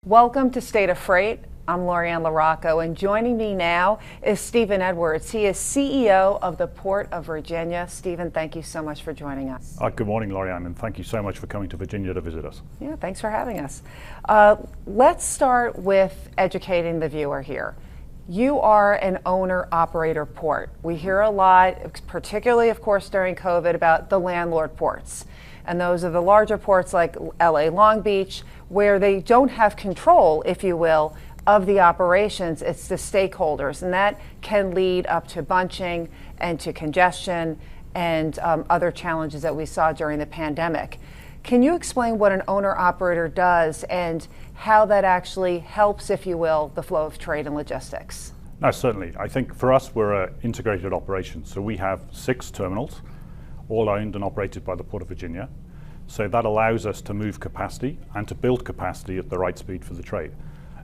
Welcome to State of Freight. I'm Lorianne LaRocco, and joining me now is Stephen Edwards. He is CEO of the Port of Virginia. Stephen, thank you so much for joining us. Good morning, Lorianne, and thank you so much for coming to Virginia to visit us. Yeah, thanks for having us. Let's start with educating the viewer here. You are an owner-operator port. We hear a lot, particularly, of course, during COVID, about the landlord ports. And those are the larger ports like LA Long Beach, where they don't have control, if you will, of the operations. It's the stakeholders, and that can lead up to bunching and to congestion and other challenges that we saw during the pandemic. Can you explain what an owner-operator does and how that actually helps, if you will, the flow of trade and logistics? No, certainly. I think for us, we're an integrated operation. So we have 6 terminals, all owned and operated by the Port of Virginia. So that allows us to move capacity and to build capacity at the right speed for the trade.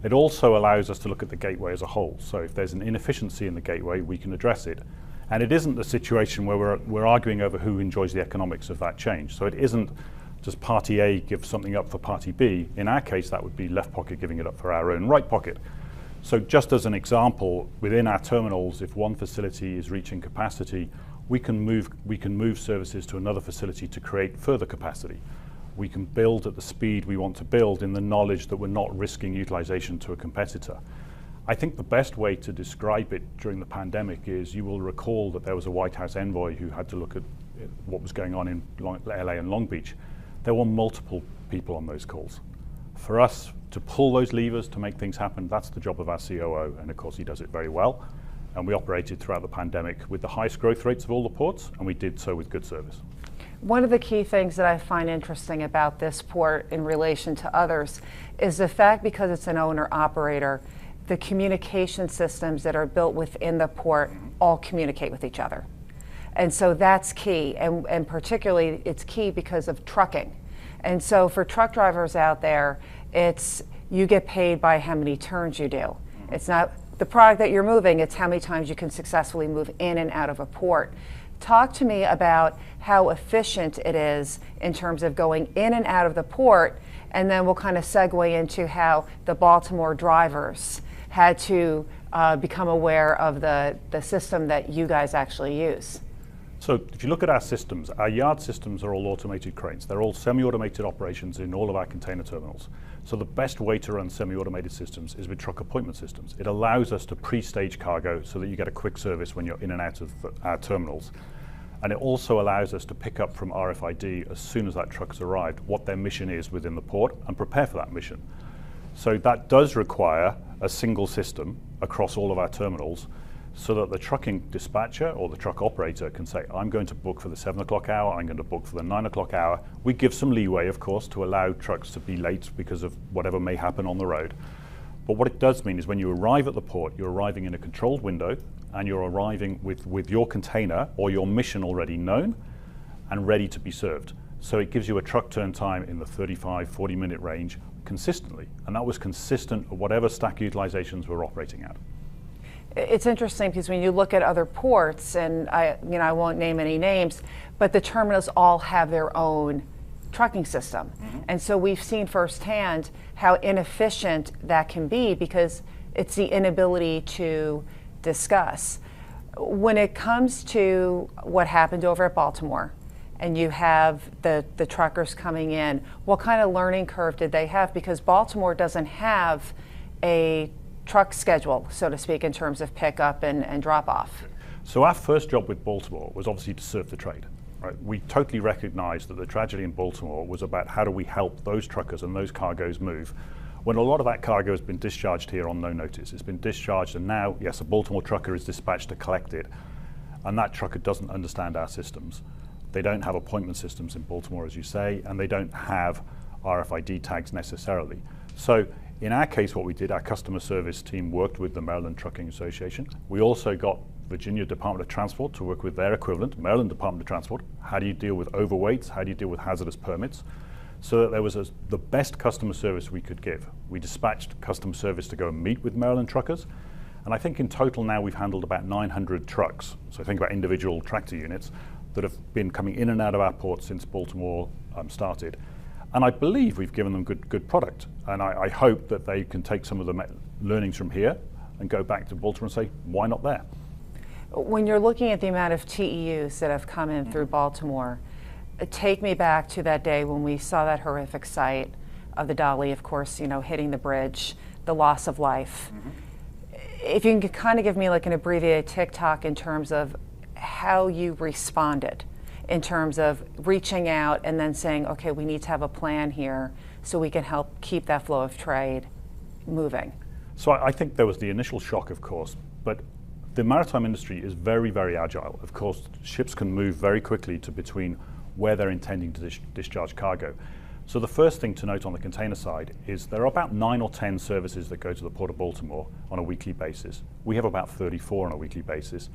It also allows us to look at the gateway as a whole. So if there's an inefficiency in the gateway, we can address it. And it isn't a situation where we're arguing over who enjoys the economics of that change. So it isn't just party A gives something up for party B. In our case, that would be left pocket giving it up for our own right pocket. So just as an example, within our terminals, if one facility is reaching capacity, we can move services to another facility to create further capacity. We can build at the speed we want to build in the knowledge that we're not risking utilization to a competitor. I think the best way to describe it during the pandemic is you will recall that there was a White House envoy who had to look at what was going on in LA and Long Beach. There were multiple people on those calls. For us to pull those levers to make things happen, that's the job of our COO, and of course he does it very well. And we operated throughout the pandemic with the highest growth rates of all the ports, and we did so with good service. One of the key things that I find interesting about this port in relation to others is the fact, because it's an owner-operator, the communication systems that are built within the port all communicate with each other. And so that's key, and particularly it's key because of trucking. And so for truck drivers out there, it's you get paid by how many turns you do. It's not the product that you're moving, it's how many times you can successfully move in and out of a port. Talk to me about how efficient it is in terms of going in and out of the port, and then we'll kind of segue into how the Baltimore drivers had to become aware of the system that you guys actually use. So if you look at our systems, our yard systems are all automated cranes. They're all semi-automated operations in all of our container terminals. So the best way to run semi-automated systems is with truck appointment systems. It allows us to pre-stage cargo so that you get a quick service when you're in and out of our terminals. And it also allows us to pick up from RFID as soon as that truck's arrived what their mission is within the port and prepare for that mission. So that does require a single system across all of our terminals, so that the trucking dispatcher or the truck operator can say, I'm going to book for the 7 o'clock hour, I'm going to book for the 9 o'clock hour. We give some leeway, of course, to allow trucks to be late because of whatever may happen on the road. But what it does mean is when you arrive at the port, you're arriving in a controlled window, and you're arriving with your container or your mission already known and ready to be served. So it gives you a truck turn time in the 35-40 minute range consistently. And that was consistent at whatever stack utilizations we're operating at. It's interesting because when you look at other ports, and I won't name any names, but the terminals all have their own trucking system. And so we've seen firsthand how inefficient that can be because it's the inability to discuss. When it comes to what happened over at Baltimore, and you have the truckers coming in, what kind of learning curve did they have? Because Baltimore doesn't have a truck schedule, so to speak, in terms of pickup and drop off. So our first job with Baltimore was obviously to serve the trade. Right? We totally recognized that the tragedy in Baltimore was about how do we help those truckers and those cargoes move when a lot of that cargo has been discharged here on no notice. It's been discharged, and now, yes, a Baltimore trucker is dispatched to collect it, and that trucker doesn't understand our systems. They don't have appointment systems in Baltimore, as you say, and they don't have RFID tags necessarily. So in our case, what we did, our customer service team worked with the Maryland Trucking Association. We also got Virginia Department of Transport to work with their equivalent, Maryland Department of Transport. How do you deal with overweights? How do you deal with hazardous permits? So that there was the best customer service we could give. We dispatched customer service to go and meet with Maryland truckers. And I think in total now we've handled about 900 trucks. So think about individual tractor units that have been coming in and out of our port since Baltimore started. And I believe we've given them good product. And I hope that they can take some of the learnings from here and go back to Baltimore and say, why not there? When you're looking at the amount of TEUs that have come in through Baltimore, take me back to that day when we saw that horrific sight of the dolly, of course, hitting the bridge, the loss of life. If you can kind of give me like an abbreviated TikTok in terms of how you responded, in terms of reaching out and then saying, okay, we need to have a plan here so we can help keep that flow of trade moving. So I think there was the initial shock, of course, but the maritime industry is very, very agile. Of course, ships can move very quickly to between where they're intending to discharge cargo. So the first thing to note on the container side is there are about 9 or 10 services that go to the Port of Baltimore on a weekly basis. We have about 34 on a weekly basis.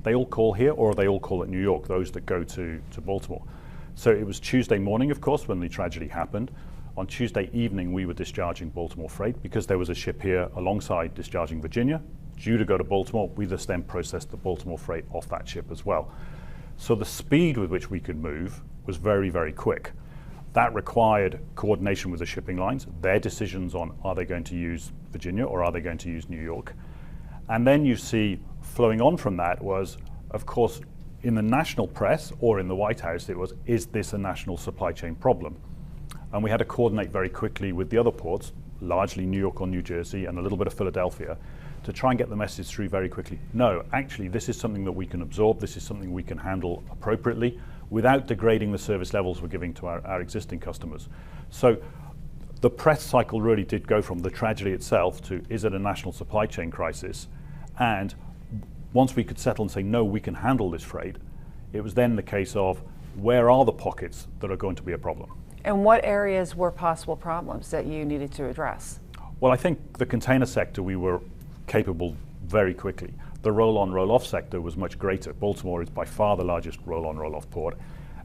They all call here, or they all call at New York, those that go to Baltimore. So it was Tuesday morning, of course, when the tragedy happened. On Tuesday evening, we were discharging Baltimore freight because there was a ship here alongside discharging Virginia. Due to go to Baltimore, we just then processed the Baltimore freight off that ship as well. So the speed with which we could move was very, very quick. That required coordination with the shipping lines, their decisions on are they going to use Virginia or are they going to use New York. And then you see flowing on from that was, of course, in the national press or in the White House, it was, is this a national supply chain problem? And we had to coordinate very quickly with the other ports, largely New York or New Jersey and a little bit of Philadelphia, to try and get the message through very quickly. No, actually, this is something that we can absorb. This is something we can handle appropriately without degrading the service levels we're giving to our existing customers. So the press cycle really did go from the tragedy itself to, is it a national supply chain crisis? And once we could settle and say, no, we can handle this freight, it was then the case of, where are the pockets that are going to be a problem? And what areas were possible problems that you needed to address? Well, I think the container sector, we were capable very quickly. The roll-on, roll-off sector was much greater. Baltimore is by far the largest roll-on, roll-off port.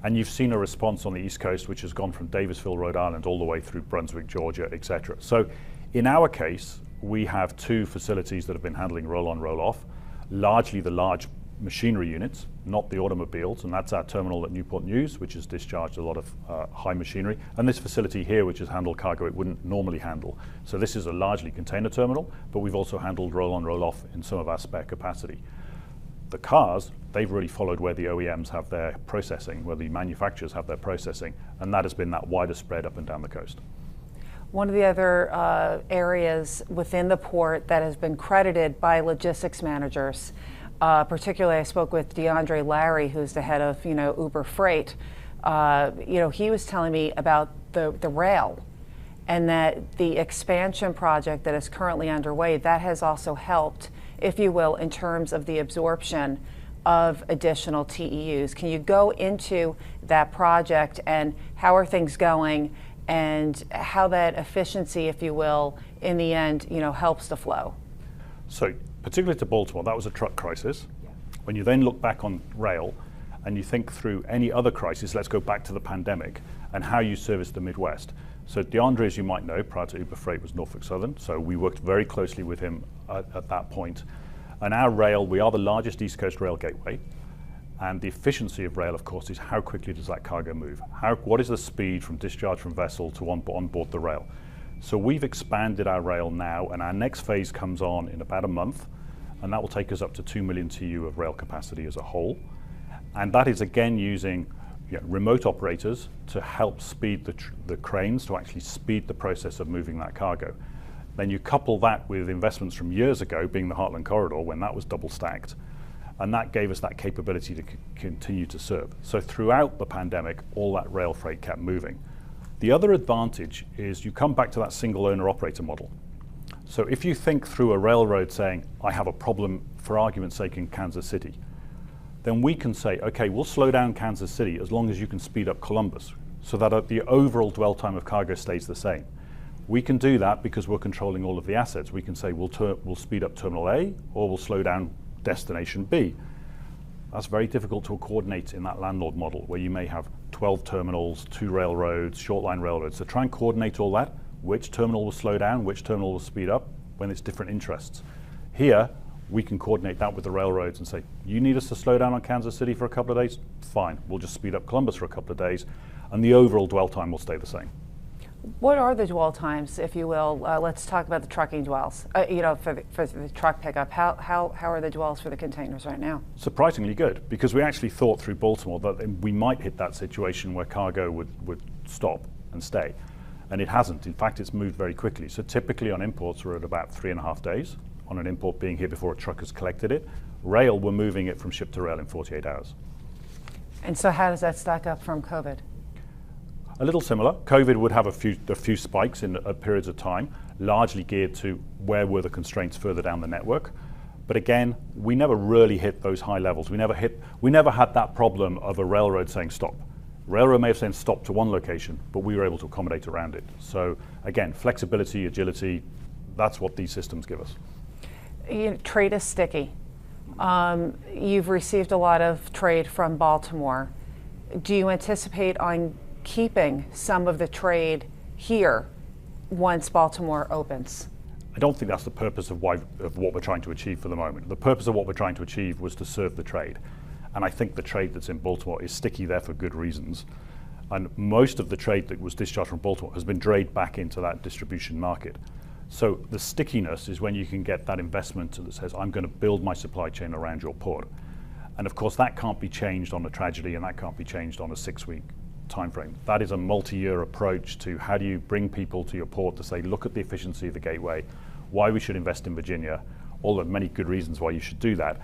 And you've seen a response on the East Coast, which has gone from Davisville, Rhode Island, all the way through Brunswick, Georgia, etc. So in our case, we have 2 facilities that have been handling roll-on, roll-off, largely the large machinery units, not the automobiles, and that's our terminal at Newport News, which has discharged a lot of high machinery, and this facility here, which has handled cargo it wouldn't normally handle. So this is a largely container terminal, but we've also handled roll-on, roll-off in some of our spare capacity. The cars, they've really followed where the OEMs have their processing, where the manufacturers have their processing, and that has been that wider spread up and down the coast. One of the other areas within the port that has been credited by logistics managers, particularly I spoke with DeAndre Larry, who's the head of Uber Freight. He was telling me about the rail, and that the expansion project that is currently underway, that has also helped, if you will, in terms of the absorption of additional TEUs. Can you go into that project and how are things going, and how that efficiency, if you will, in the end, helps the flow? So, particularly to Baltimore, that was a truck crisis. Yeah. When you then look back on rail and you think through any other crisis, let's go back to the pandemic and how you service the Midwest. So DeAndre, as you might know, prior to Uber Freight was Norfolk Southern, so we worked very closely with him at that point. And our rail, we are the largest East Coast rail gateway, and the efficiency of rail, of course, is how quickly does that cargo move? What is the speed from discharge from vessel to on board the rail? So we've expanded our rail now, and our next phase comes on in about a month, and that will take us up to 2 million TEU of rail capacity as a whole. And that is again using remote operators to help speed the cranes to actually speed the process of moving that cargo. Then you couple that with investments from years ago, being the Heartland Corridor, when that was double stacked, and that gave us that capability to continue to serve. So throughout the pandemic, all that rail freight kept moving. The other advantage is you come back to that single owner operator model. So if you think through a railroad saying, I have a problem, for argument's sake, in Kansas City, then we can say, okay, we'll slow down Kansas City as long as you can speed up Columbus, so that the overall dwell time of cargo stays the same. We can do that because we're controlling all of the assets. We can say we'll speed up Terminal A, or we'll slow down Destination B. That's very difficult to coordinate in that landlord model, where you may have 12 terminals, 2 railroads, short line railroads. So try and coordinate all that. Which terminal will slow down, which terminal will speed up, when it's different interests. Here, we can coordinate that with the railroads and say, you need us to slow down on Kansas City for a couple of days? Fine, we'll just speed up Columbus for a couple of days, and the overall dwell time will stay the same. What are the dwell times, if you will? Let's talk about the trucking dwells. For the truck pickup, how are the dwells for the containers right now? Surprisingly good, because we actually thought through Baltimore that we might hit that situation where cargo would stop and stay. And it hasn't. In fact, it's moved very quickly. So typically on imports, we're at about 3.5 days on an import being here before a truck has collected it. Rail, we're moving it from ship to rail in 48 hours. And so how does that stack up from COVID? A little similar. COVID would have a few spikes in periods of time, largely geared to where were the constraints further down the network. But again, we never really hit those high levels. We never had that problem of a railroad saying stop. Railroad may have said stop to one location, but we were able to accommodate around it. So again, flexibility, agility, that's what these systems give us. Trade is sticky. You've received a lot of trade from Baltimore. Do you anticipate on keeping some of the trade here once Baltimore opens? I don't think that's the purpose of what we're trying to achieve for the moment. The purpose of what we're trying to achieve was to serve the trade. And I think the trade that's in Baltimore is sticky there for good reasons. And most of the trade that was discharged from Baltimore has been drained back into that distribution market. So the stickiness is when you can get that investment that says, I'm going to build my supply chain around your port. And of course, that can't be changed on a tragedy, and that can't be changed on a 6-week timeframe. That is a multi-year approach to how do you bring people to your port to say, look at the efficiency of the gateway, why we should invest in Virginia, all the many good reasons why you should do that.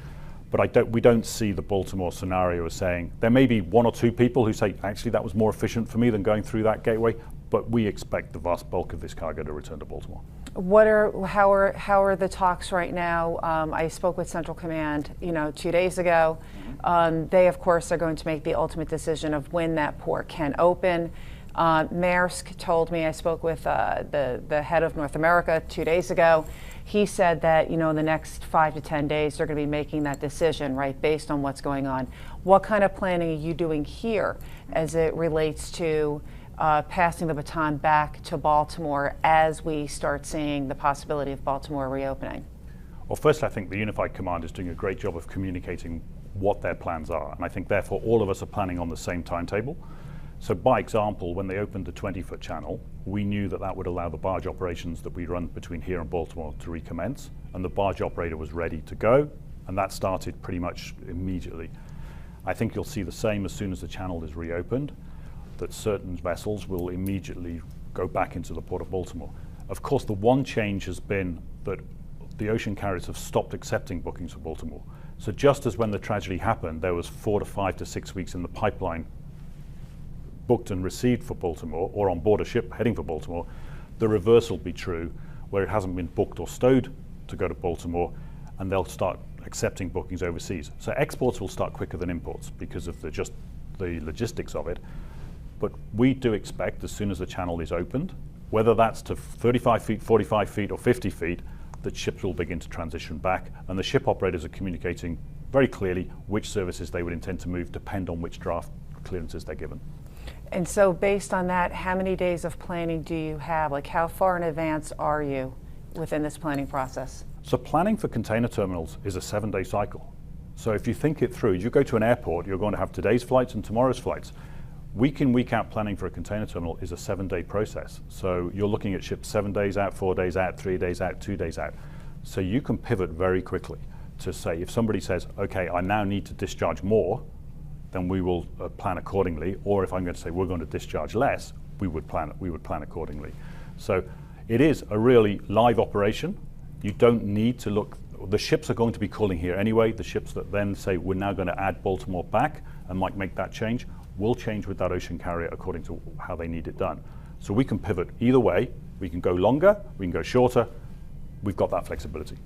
But we don't see the Baltimore scenario as saying, there may be 1 or 2 people who say, actually that was more efficient for me than going through that gateway, but we expect the vast bulk of this cargo to return to Baltimore. How are the talks right now? I spoke with Central Command, 2 days ago. They, of course, are going to make the ultimate decision of when that port can open. Maersk told me, I spoke with the head of North America 2 days ago. He said that, in the next 5 to 10 days, they're going to be making that decision, right, based on what's going on. What kind of planning are you doing here as it relates to passing the baton back to Baltimore as we start seeing the possibility of Baltimore reopening? Well, first, I think the Unified Command is doing a great job of communicating what their plans are. And I think, therefore, all of us are planning on the same timetable. So, by example, when they opened the 20-foot channel, we knew that that would allow the barge operations that we run between here and Baltimore to recommence. And the barge operator was ready to go. And that started pretty much immediately. I think you'll see the same as soon as the channel is reopened, that certain vessels will immediately go back into the port of Baltimore. Of course, the one change has been that the ocean carriers have stopped accepting bookings for Baltimore. So just as when the tragedy happened, there was 4 to 5 to 6 weeks in the pipeline booked and received for Baltimore, or on board a ship heading for Baltimore, the reverse will be true, where it hasn't been booked or stowed to go to Baltimore, and they'll start accepting bookings overseas. So exports will start quicker than imports because of the logistics of it. But we do expect, as soon as the channel is opened, whether that's to 35 feet, 45 feet, or 50 feet, that ships will begin to transition back. And the ship operators are communicating very clearly which services they would intend to move, depend on which draft clearances they're given. And so based on that, how many days of planning do you have? Like, how far in advance are you within this planning process? So planning for container terminals is a 7-day cycle. So if you think it through, you go to an airport, you're going to have today's flights and tomorrow's flights. Week in, week out planning for a container terminal is a 7-day process. So you're looking at ships 7 days out, 4 days out, 3 days out, 2 days out. So you can pivot very quickly to say, if somebody says, okay, I now need to discharge more, then we will plan accordingly. Or if I'm going to say we're going to discharge less, we would plan accordingly. So it is a really live operation. You don't need to look. The ships are going to be calling here anyway. The ships that then say we're now going to add Baltimore back and might make that change will change with that ocean carrier according to how they need it done. So we can pivot either way. We can go longer, we can go shorter. We've got that flexibility.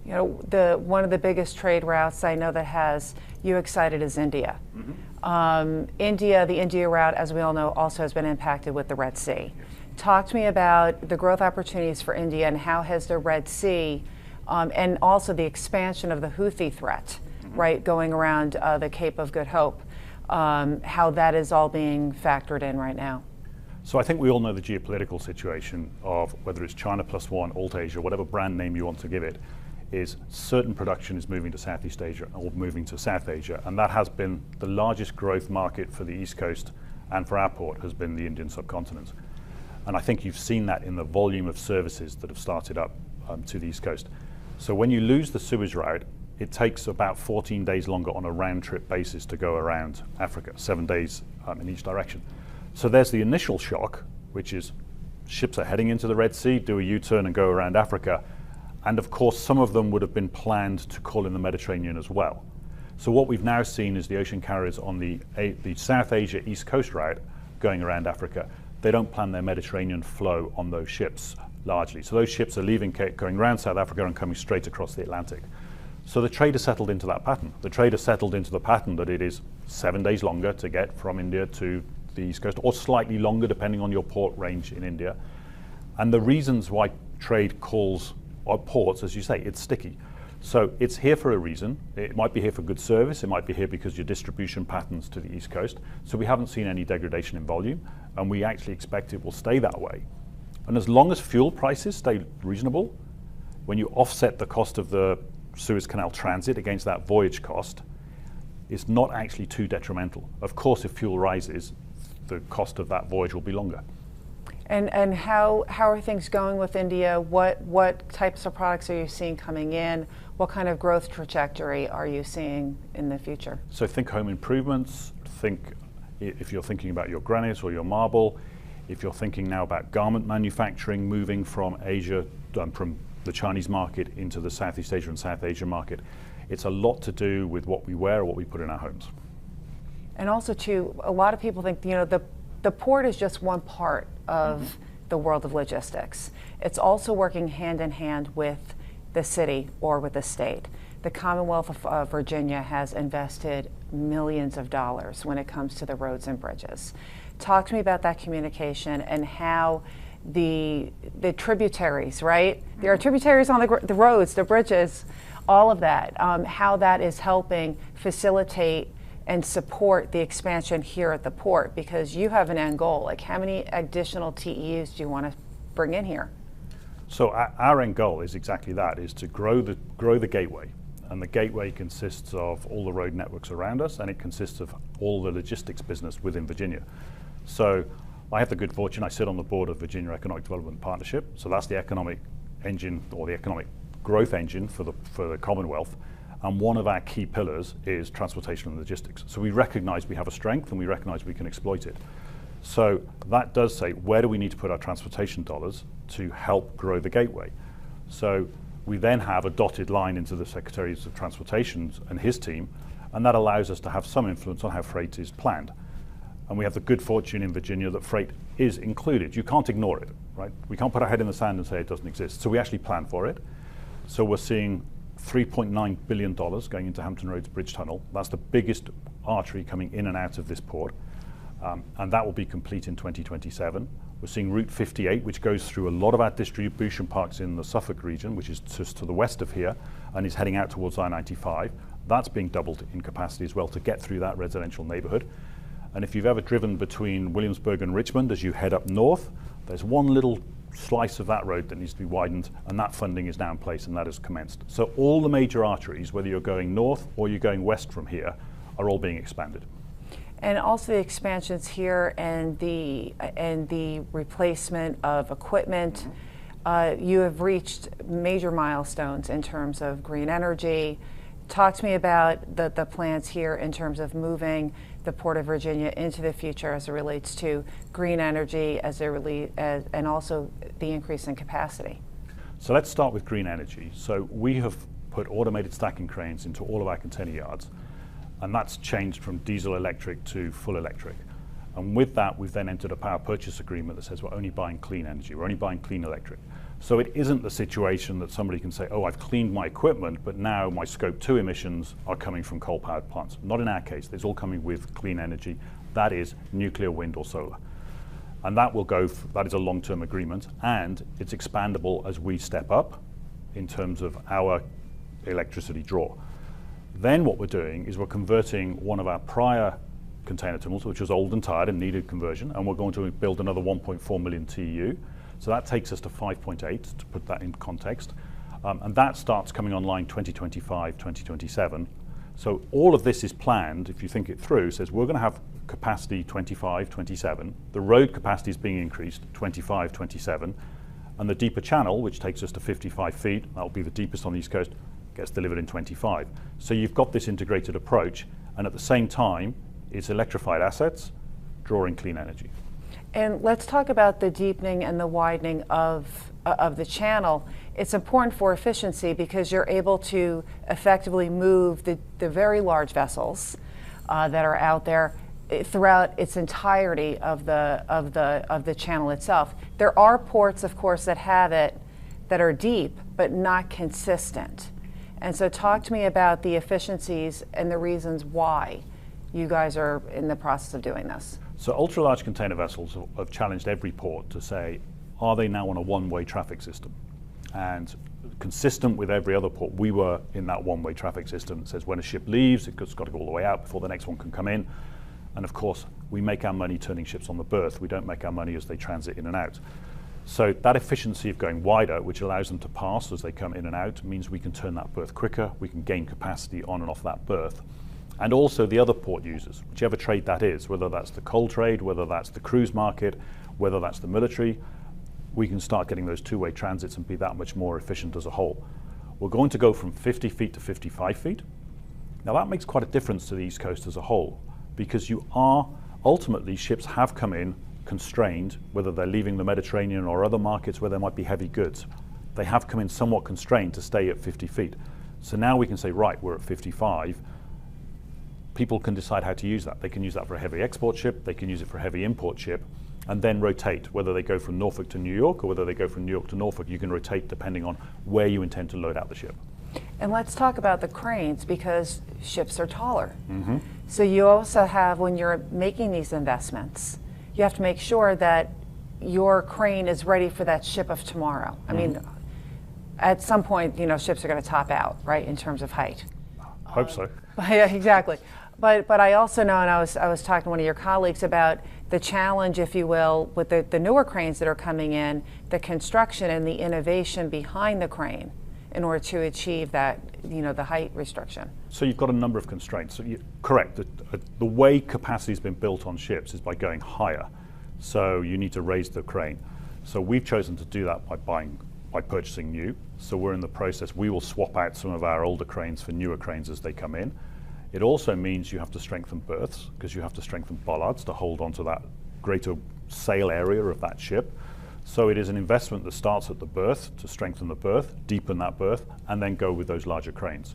One of the biggest trade routes I know that has you excited is India. Mm-hmm. The India route, as we all know, also has been impacted with the Red Sea. Yes. Talk to me about the growth opportunities for India and how has the Red Sea and also the expansion of the Houthi threat, mm-hmm. right, going around the Cape of Good Hope, how that is all being factored in right now. So I think we all know the geopolitical situation of whether it's China plus one, Alt Asia, whatever brand name you want to give it, is certain production is moving to Southeast Asia or moving to South Asia, and that has been the largest growth market for the East Coast and for our port has been the Indian subcontinent. And I think you've seen that in the volume of services that have started up to the East Coast. So when you lose the Suez route, it takes about 14 days longer on a round trip basis to go around Africa, 7 days in each direction. So there's the initial shock, which is ships are heading into the Red Sea, do a U-turn and go around Africa. And of course, some of them would have been planned to call in the Mediterranean as well. So what we've now seen is the ocean carriers on the South Asia East Coast route going around Africa. They don't plan their Mediterranean flow on those ships largely. So those ships are leaving Cape, going around South Africa and coming straight across the Atlantic. So the trade has settled into that pattern. The trade has settled into the pattern that it is 7 days longer to get from India to the East Coast, or slightly longer depending on your port range in India. And the reasons why trade calls our ports, as you say, it's sticky. So it's here for a reason. It might be here for good service. It might be here because your distribution patterns to the East Coast. So we haven't seen any degradation in volume, and we actually expect it will stay that way. And as long as fuel prices stay reasonable, when you offset the cost of the Suez Canal transit against that voyage cost, it's not actually too detrimental. Of course, if fuel rises, the cost of that voyage will be longer. And how are things going with India? What types of products are you seeing coming in? What kind of growth trajectory are you seeing in the future? So think home improvements, think if you're thinking about your granite or your marble, if you're thinking now about garment manufacturing moving from Asia, from the Chinese market into the Southeast Asia and South Asia market, it's a lot to do with what we wear or what we put in our homes. And also too, a lot of people think, the port is just one part of the world of logistics. It's also working hand in hand with the city or with the state. The Commonwealth of Virginia has invested millions of dollars when it comes to the roads and bridges. Talk to me about that communication and how the tributaries, right? There are tributaries on the roads, the bridges, all of that, how that is helping facilitate and support the expansion here at the port, because you have an end goal. Like, how many additional TEUs do you want to bring in here? So our end goal is exactly that, is to grow the gateway. And the gateway consists of all the road networks around us, and it consists of all the logistics business within Virginia. So I have the good fortune, I sit on the board of Virginia Economic Development Partnership. So that's the economic engine, or the economic growth engine for the Commonwealth. And one of our key pillars is transportation and logistics. So we recognize we have a strength and we recognize we can exploit it. So that does say, where do we need to put our transportation dollars to help grow the gateway? So we then have a dotted line into the Secretary of Transportation and his team, and that allows us to have some influence on how freight is planned. And we have the good fortune in Virginia that freight is included. You can't ignore it, right? We can't put our head in the sand and say it doesn't exist. So we actually plan for it. So we're seeing $3.9 billion going into Hampton Roads Bridge Tunnel. That's the biggest artery coming in and out of this port. And that will be complete in 2027. We're seeing Route 58, which goes through a lot of our distribution parks in the Suffolk region, which is just to the west of here, and is heading out towards I-95. That's being doubled in capacity as well to get through that residential neighborhood. And if you've ever driven between Williamsburg and Richmond as you head up north, there's one little slice of that road that needs to be widened, and that funding is now in place and that has commenced. So all the major arteries, whether you're going north or you're going west from here, are all being expanded. And also the expansions here and the replacement of equipment. You have reached major milestones in terms of green energy. Talk to me about the plans here in terms of moving the Port of Virginia into the future as it relates to green energy, and also the increase in capacity. So let's start with green energy. So we have put automated stacking cranes into all of our container yards, and that's changed from diesel electric to full electric. And with that, we've then entered a power purchase agreement that says we're only buying clean energy, we're only buying clean electric. So it isn't the situation that somebody can say, oh, I've cleaned my equipment, but now my scope 2 emissions are coming from coal-powered plants. Not in our case. It's all coming with clean energy. That is nuclear, wind, or solar. And that will go, that is a long-term agreement, and it's expandable as we step up in terms of our electricity draw. Then what we're doing is we're converting one of our prior container terminals, which was old and tired and needed conversion, and we're going to build another 1.4 million TEU. So that takes us to 5.8, to put that in context. And that starts coming online 2025, 2027. So all of this is planned, if you think it through, says we're going to have capacity 25, 27. The road capacity is being increased 25, 27. And the deeper channel, which takes us to 55 feet, that'll be the deepest on the East Coast, gets delivered in 25. So you've got this integrated approach, and at the same time, it's electrified assets drawing clean energy. And let's talk about the deepening and the widening of the channel. It's important for efficiency because you're able to effectively move the very large vessels that are out there throughout its entirety of the channel itself. There are ports, of course, that have it that are deep but not consistent. And so talk to me about the efficiencies and the reasons why you guys are in the process of doing this. So ultra-large container vessels have challenged every port to say, are they now on a one-way traffic system? And consistent with every other port, we were in that one-way traffic system that says when a ship leaves, it's got to go all the way out before the next one can come in. And of course, we make our money turning ships on the berth. We don't make our money as they transit in and out. So that efficiency of going wider, which allows them to pass as they come in and out, means we can turn that berth quicker, we can gain capacity on and off that berth. And also the other port users, whichever trade that is, whether that's the coal trade, whether that's the cruise market, whether that's the military, we can start getting those two-way transits and be that much more efficient as a whole. We're going to go from 50 feet to 55 feet. Now that makes quite a difference to the East Coast as a whole, because ultimately ships have come in constrained, whether they're leaving the Mediterranean or other markets where there might be heavy goods. They have come in somewhat constrained to stay at 50 feet. So now we can say, right, we're at 55. People can decide how to use that. They can use that for a heavy export ship, they can use it for a heavy import ship, and then rotate. Whether they go from Norfolk to New York or whether they go from New York to Norfolk, you can rotate depending on where you intend to load out the ship. And let's talk about the cranes, because ships are taller. Mm-hmm. So you also have, when you're making these investments, you have to make sure that your crane is ready for that ship of tomorrow. I mean, at some point, ships are going to top out, right, in terms of height. Hope so. Yeah, exactly. But I also know, and I was talking to one of your colleagues about the challenge, if you will, with the newer cranes that are coming in, the construction and the innovation behind the crane in order to achieve that, the height restriction. So you've got a number of constraints. So correct. The way capacity has been built on ships is by going higher. So you need to raise the crane. So we've chosen to do that by purchasing new. So we're in the process. We will swap out some of our older cranes for newer cranes as they come in. It also means you have to strengthen berths, because you have to strengthen bollards to hold onto that greater sail area of that ship. So it is an investment that starts at the berth to strengthen the berth, deepen that berth, and then go with those larger cranes.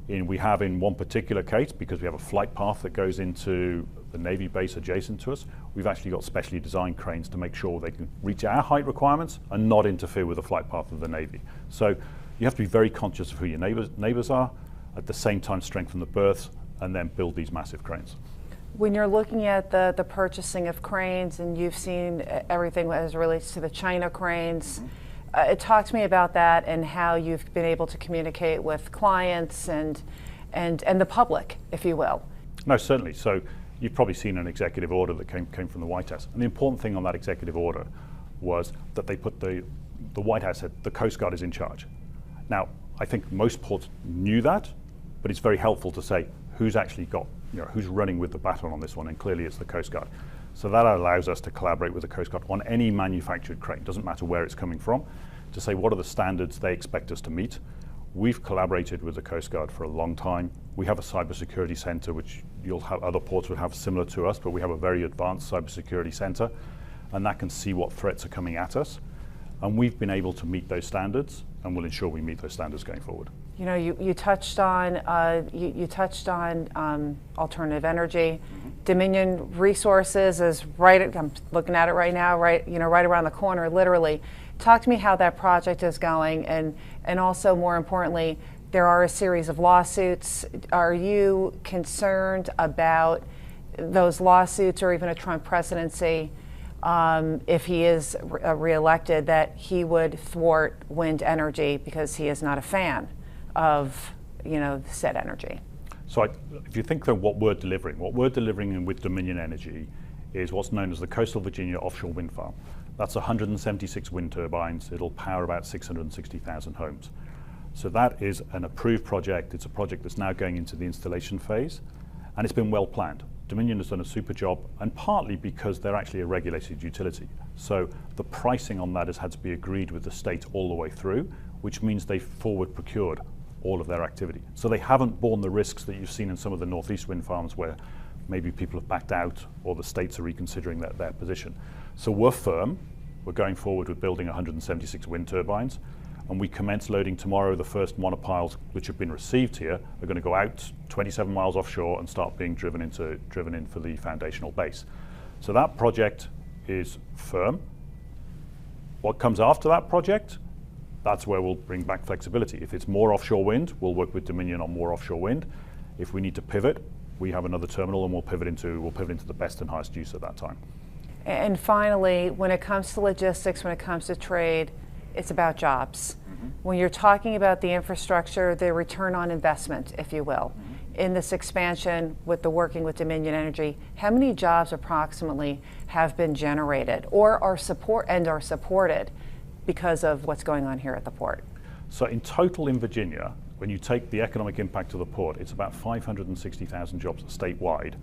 We have in one particular case, because we have a flight path that goes into the Navy base adjacent to us, we've actually got specially designed cranes to make sure they can reach our height requirements and not interfere with the flight path of the Navy. So you have to be very conscious of who your neighbors are, at the same time strengthen the berths, and then build these massive cranes. When you're looking at the purchasing of cranes, and you've seen everything as it relates to the China cranes, talk to me about that and how you've been able to communicate with clients and the public, if you will. No, certainly. So you've probably seen an executive order that came from the White House. And the important thing on that executive order was that they put the White House said the Coast Guard is in charge. Now, I think most ports knew that, but it's very helpful to say who's actually got, who's running with the baton on this one, and clearly it's the Coast Guard. So that allows us to collaborate with the Coast Guard on any manufactured crane, doesn't matter where it's coming from, to say what are the standards they expect us to meet. We've collaborated with the Coast Guard for a long time. We have a cybersecurity center, which other ports would have similar to us, but we have a very advanced cybersecurity center, and that can see what threats are coming at us. And we've been able to meet those standards, and we'll ensure we meet those standards going forward. You touched on alternative energy. Dominion Resources is right. I'm looking at it right now. Right around the corner, literally. Talk to me how that project is going, and also more importantly, there are a series of lawsuits. Are you concerned about those lawsuits, or even a Trump presidency? If he is reelected, that he would thwart wind energy because he is not a fan of said energy. So if you think of what we're delivering with Dominion Energy is what's known as the Coastal Virginia Offshore Wind Farm. That's 176 wind turbines. It'll power about 660,000 homes. So that is an approved project. It's a project that's now going into the installation phase, and it's been well planned. Dominion has done a super job, and partly because they're actually a regulated utility. So the pricing on that has had to be agreed with the state all the way through, which means they forward procured all of their activity. So they haven't borne the risks that you've seen in some of the Northeast wind farms where maybe people have backed out or the states are reconsidering their position. So we're firm. We're going forward with building 176 wind turbines, and we commence loading tomorrow. The first monopiles which have been received here are going to go out 27 miles offshore and start being driven in for the foundational base. So that project is firm. What comes after that project? That's where we'll bring back flexibility. If it's more offshore wind, we'll work with Dominion on more offshore wind. If we need to pivot, we have another terminal, and we'll pivot into the best and highest use at that time. And finally, when it comes to logistics, when it comes to trade, it's about jobs. When you're talking about the infrastructure, the return on investment, if you will, in this expansion with the working with Dominion Energy, how many jobs approximately have been generated or are supported because of what's going on here at the port? So in total in Virginia, when you take the economic impact of the port, it's about 560,000 jobs statewide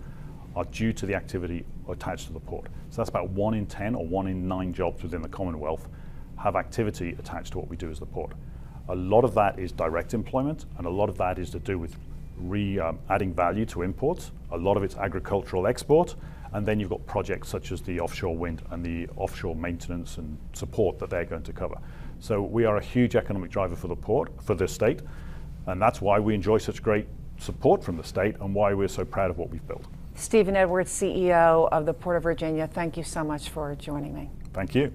are due to the activity attached to the port. So that's about 1 in 10 or 1 in 9 jobs within the Commonwealth have activity attached to what we do as the port. A lot of that is direct employment, and a lot of that is to do with adding value to imports. A lot of it's agricultural export, and then you've got projects such as the offshore wind and the offshore maintenance and support that they're going to cover. So we are a huge economic driver for the port, for the state, and that's why we enjoy such great support from the state and why we're so proud of what we've built. Stephen Edwards, CEO of the Port of Virginia, thank you so much for joining me. Thank you.